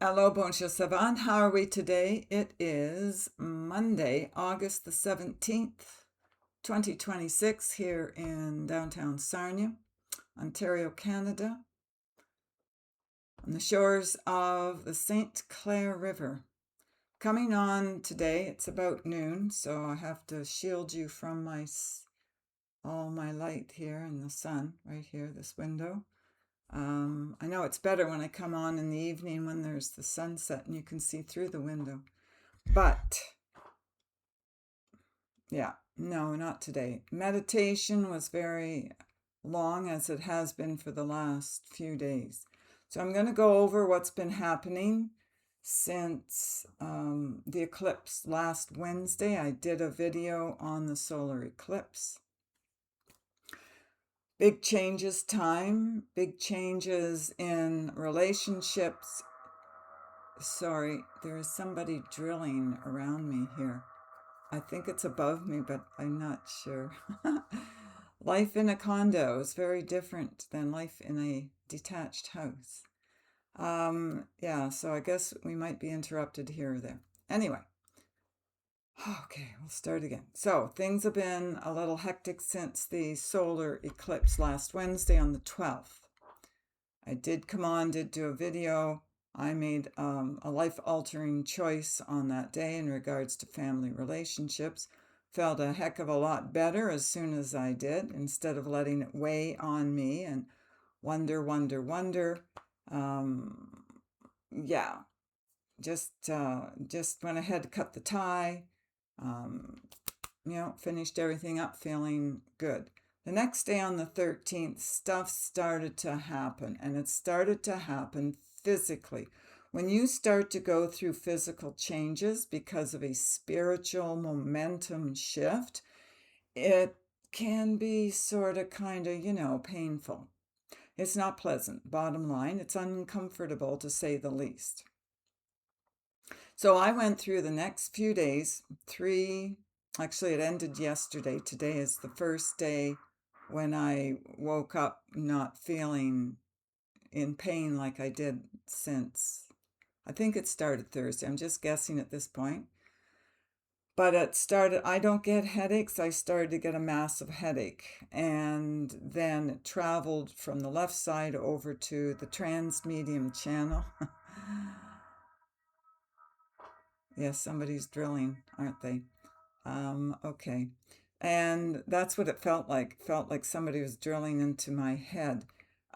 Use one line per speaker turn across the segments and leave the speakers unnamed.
Hello, bonjour, savant. How are we today? It is Monday, August the 17th, 2026, here in downtown Sarnia, Ontario, Canada, on the shores of the St. Clair River. Coming on today, it's about noon, so I have to shield you from all my light here in the sun, right here, this window. I know it's better when I come on in the evening when there's the sunset and you can see through the window. But yeah, no, not today. Meditation was very long, as it has been for the last few days. So I'm going to go over what's been happening since the eclipse last Wednesday. I did a video on the solar eclipse. Big changes big changes in relationships. Sorry, there is somebody drilling around me here. I think it's above me, but I'm not sure. Life in a condo is very different than life in a detached house. Yeah, so I guess we might be interrupted here or there. Anyway, okay, we'll start again. So things have been a little hectic since the solar eclipse last Wednesday on the 12th. I did do a video. I made a life-altering choice on that day in regards to family relationships. Felt a heck of a lot better as soon as I did, instead of letting it weigh on me and wonder. Um, yeah, just went ahead, cut the tie. Um, finished everything up feeling good. The next day on the 13th, stuff started to happen, and it started to happen physically. When you start to go through physical changes because of a spiritual momentum shift, it can be sort of kind of, painful. It's not pleasant. Bottom line, it's uncomfortable to say the least. So I went through the next few days, actually, it ended yesterday. Today is the first day when I woke up not feeling in pain like I did since, I think it started Thursday. I'm just guessing at this point. But I don't get headaches. I started to get a massive headache. And then it traveled from the left side over to the transmedium channel. Yes, somebody's drilling, aren't they? Okay. And that's what it felt like. It felt like somebody was drilling into my head.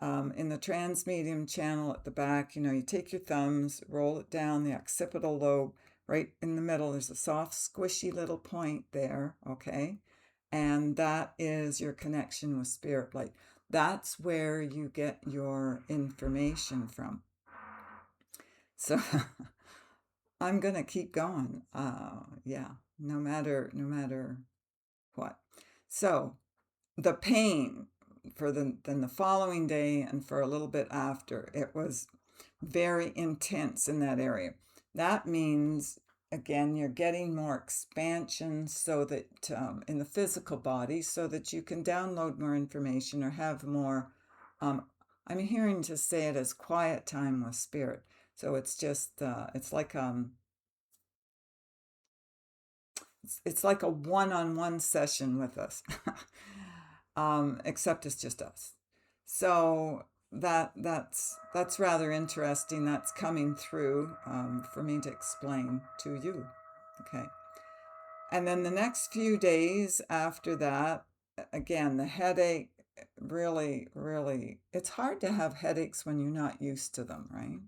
In the transmedium channel at the back, you take your thumbs, roll it down the occipital lobe, right in the middle. There's a soft, squishy little point there, okay? And that is your connection with spirit light. That's where you get your information from. So I'm gonna keep going. Yeah, no matter what. So the pain then the following day and for a little bit after, it was very intense in that area. That means, again, you're getting more expansion so that in the physical body, so that you can download more information or have more. I'm hearing to say it as quiet time with spirit. So it's just it's like a one-on-one session with us. Except it's just us. So that's rather interesting. That's coming through for me to explain to you. Okay. And then the next few days after that, again, the headache, really, it's hard to have headaches when you're not used to them, right?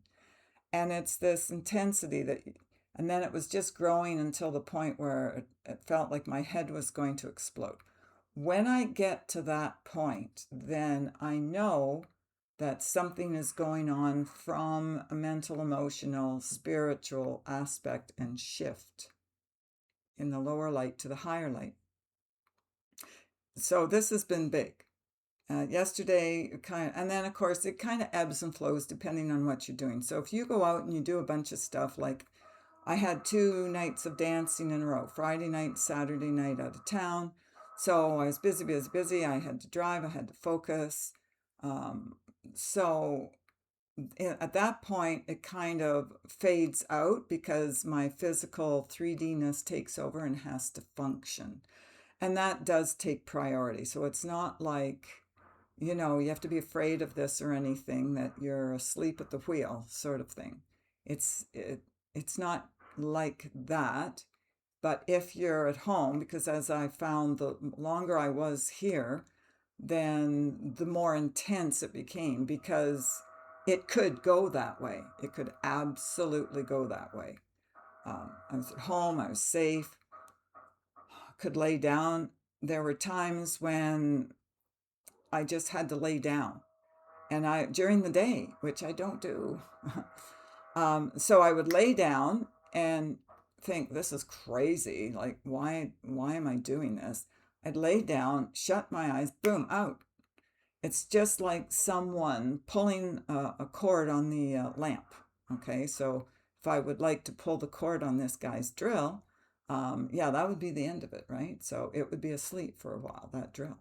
And it's this intensity and then it was just growing until the point where it felt like my head was going to explode. When I get to that point, then I know that something is going on from a mental, emotional, spiritual aspect and shift in the lower light to the higher light. So this has been big. Yesterday, and then of course it kind of ebbs and flows depending on what you're doing. So if you go out and you do a bunch of stuff, like I had 2 nights of dancing in a row, Friday night, Saturday night out of town. So I was busy. I had to drive, I had to focus. So at that point, it kind of fades out because my physical 3D-ness takes over and has to function. And that does take priority. So it's not like, you have to be afraid of this or anything, that you're asleep at the wheel sort of thing. It's not like that. But if you're at home, because as I found, the longer I was here, then the more intense it became, because it could go that way. It could absolutely go that way. I was at home, I was safe, could lay down. There were times when I just had to lay down, and during the day, which I don't do. So I would lay down and think, this is crazy. Like, why am I doing this? I'd lay down, shut my eyes, boom, out. It's just like someone pulling a cord on the lamp. Okay, so if I would like to pull the cord on this guy's drill, yeah, that would be the end of it, right? So it would be asleep for a while, that drill,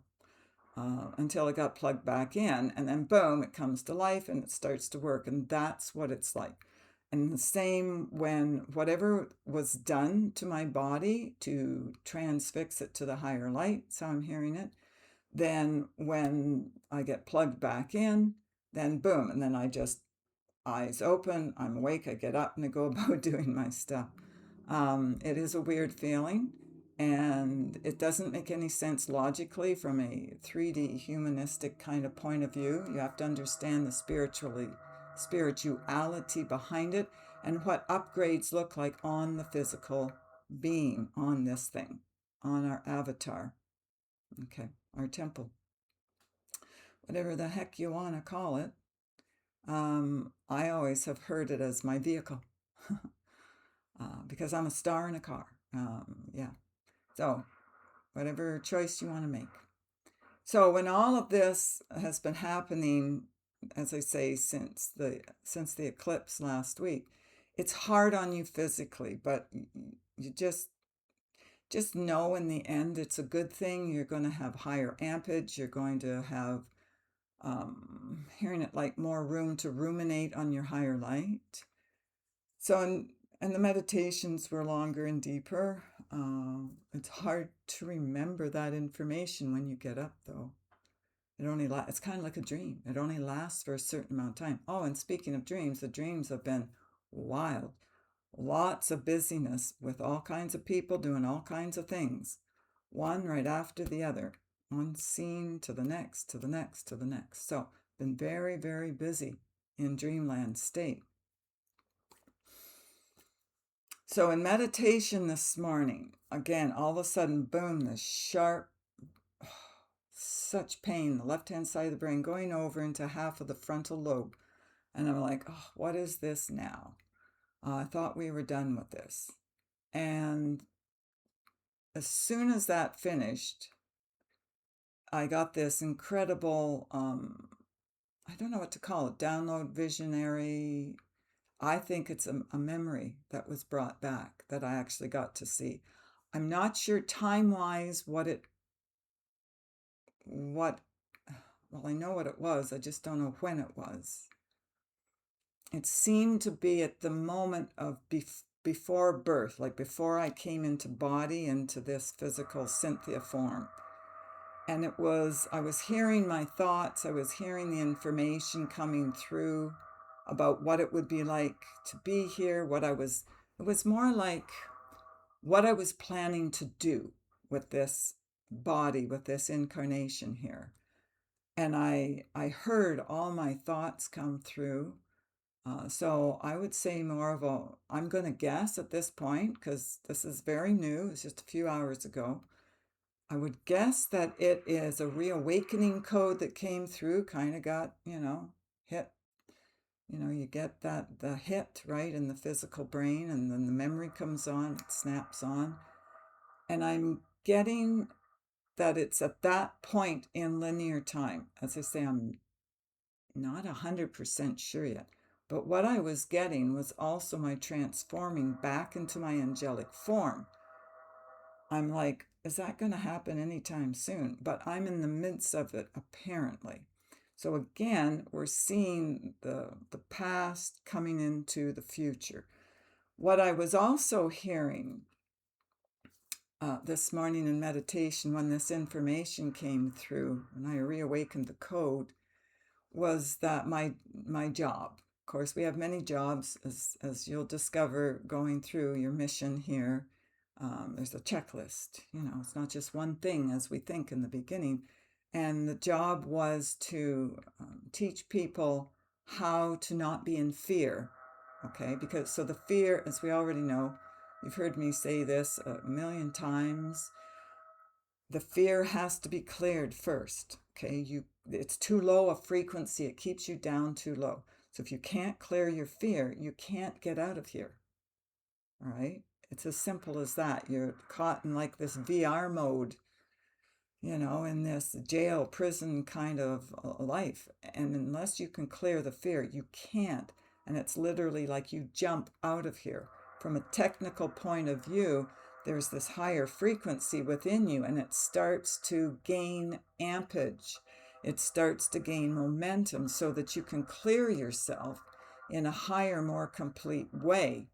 until it got plugged back in, and then boom, it comes to life and it starts to work, and that's what it's like. And the same when whatever was done to my body to transfix it to the higher light, so I'm hearing it, then when I get plugged back in, then boom, and then I just, eyes open, I'm awake, I get up and I go about doing my stuff. It is a weird feeling, and it doesn't make any sense logically from a 3D humanistic kind of point of view. You have to understand the spirituality behind it, and what upgrades look like on the physical being, on this thing, on our avatar, okay, our temple, whatever the heck you want to call it. I always have heard it as my vehicle. Because I'm a star in a car. Yeah. So, whatever choice you want to make. So, when all of this has been happening, as I say, since the eclipse last week, it's hard on you physically, but you just know in the end it's a good thing. You're going to have higher ampage. You're going to have, hearing it like, more room to ruminate on your higher light. So, and the meditations were longer and deeper. It's hard to remember that information when you get up, though. It's kind of like a dream. It only lasts for a certain amount of time. Oh, and speaking of dreams, the dreams have been wild. Lots of busyness with all kinds of people doing all kinds of things, one right after the other, one scene to the next, to the next, to the next. So, been very, very busy in dreamland state. So in meditation this morning, again, all of a sudden, boom, this sharp, such pain, the left-hand side of the brain going over into half of the frontal lobe. And I'm like, oh, what is this now? I thought we were done with this. And as soon as that finished, I got this incredible, I don't know what to call it, download visionary. I think it's a memory that was brought back that I actually got to see. I'm not sure time-wise what, well, I know what it was, I just don't know when it was. It seemed to be at the moment of before birth, like before I came into body, into this physical Cynthia form. And I was hearing my thoughts, I was hearing the information coming through about what it would be like to be here, it was more like what I was planning to do with this body, with this incarnation here. And I heard all my thoughts come through. So I would say I'm going to guess at this point, because this is very new, it's just a few hours ago. I would guess that it is a reawakening code that came through, kind of got, hit. You get the hit, right, in the physical brain, and then the memory comes on, it snaps on. And I'm getting that it's at that point in linear time. As I say, I'm not 100% sure yet. But what I was getting was also my transforming back into my angelic form. I'm like, is that going to happen anytime soon? But I'm in the midst of it, apparently. So again, we're seeing the past coming into the future. What I was also hearing this morning in meditation, when this information came through, when I reawakened the code, was that my job. Of course, we have many jobs, as you'll discover going through your mission here. There's a checklist. It's not just one thing as we think in the beginning. And the job was to teach people how to not be in fear. Okay, because so the fear, as we already know, you've heard me say this a million times, the fear has to be cleared first. Okay, it's too low a frequency, it keeps you down too low. So if you can't clear your fear, you can't get out of here. All right, it's as simple as that. You're caught in like this VR mode, in this jail prison kind of life, and unless you can clear the fear, you can't. And it's literally like you jump out of here. From a technical point of view, there's this higher frequency within you, and it starts to gain ampage. It starts to gain momentum so that you can clear yourself in a higher, more complete way.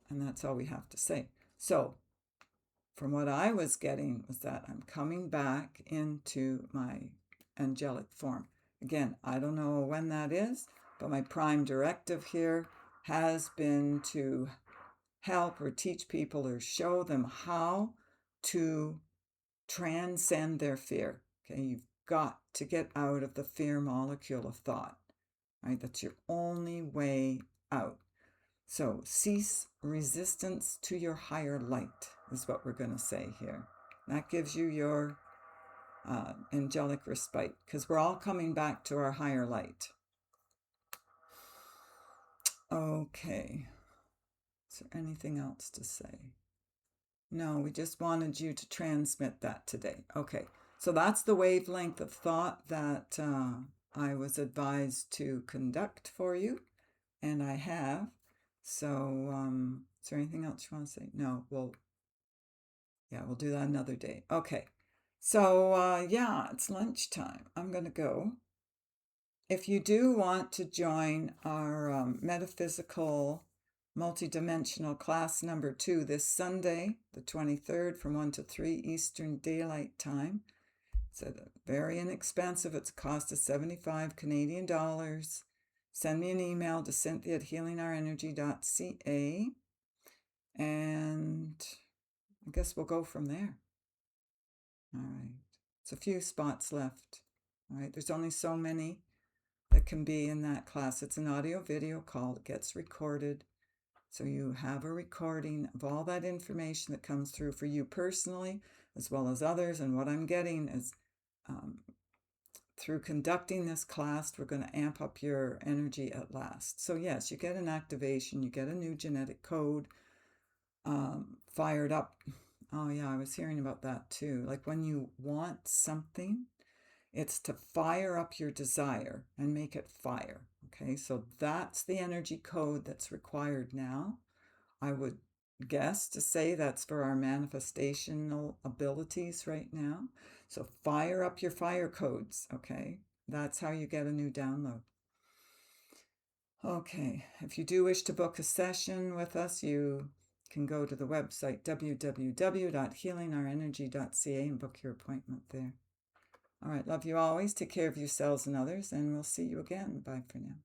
And that's all we have to say. So from what I was getting was that I'm coming back into my angelic form. Again, I don't know when that is, but my prime directive here has been to help or teach people or show them how to transcend their fear. Okay, you've got to get out of the fear molecule of thought, right? That's your only way out. So cease resistance to your higher light is what we're going to say here. That gives you your angelic respite, because we're all coming back to our higher light. Okay. Is there anything else to say? No, we just wanted you to transmit that today. Okay. So that's the wavelength of thought that I was advised to conduct for you, and I have. So, is there anything else you want to say? No, we'll do that another day. Okay. So, it's lunchtime. I'm going to go. If you do want to join our metaphysical multidimensional class number 2 this Sunday, the 23rd, from 1 to 3 Eastern Daylight Time, it's very inexpensive. It's a cost of 75 Canadian dollars. Send me an email to cynthia@healingourenergy.ca, and I guess we'll go from there. All right. It's a few spots left. All right. There's only so many that can be in that class. It's an audio video call. It gets recorded. So you have a recording of all that information that comes through for you personally, as well as others. And what I'm getting is through conducting this class, we're going to amp up your energy at last. So yes, you get an activation, you get a new genetic code fired up. Oh yeah, I was hearing about that too. Like when you want something, it's to fire up your desire and make it fire. Okay, so that's the energy code that's required now. I would guess to say that's for our manifestational abilities right now. So fire up your fire codes, okay? That's how you get a new download. Okay, if you do wish to book a session with us, you can go to the website www.healingourenergy.ca and book your appointment there. All right, love you always. Take care of yourselves and others, and we'll see you again. Bye for now.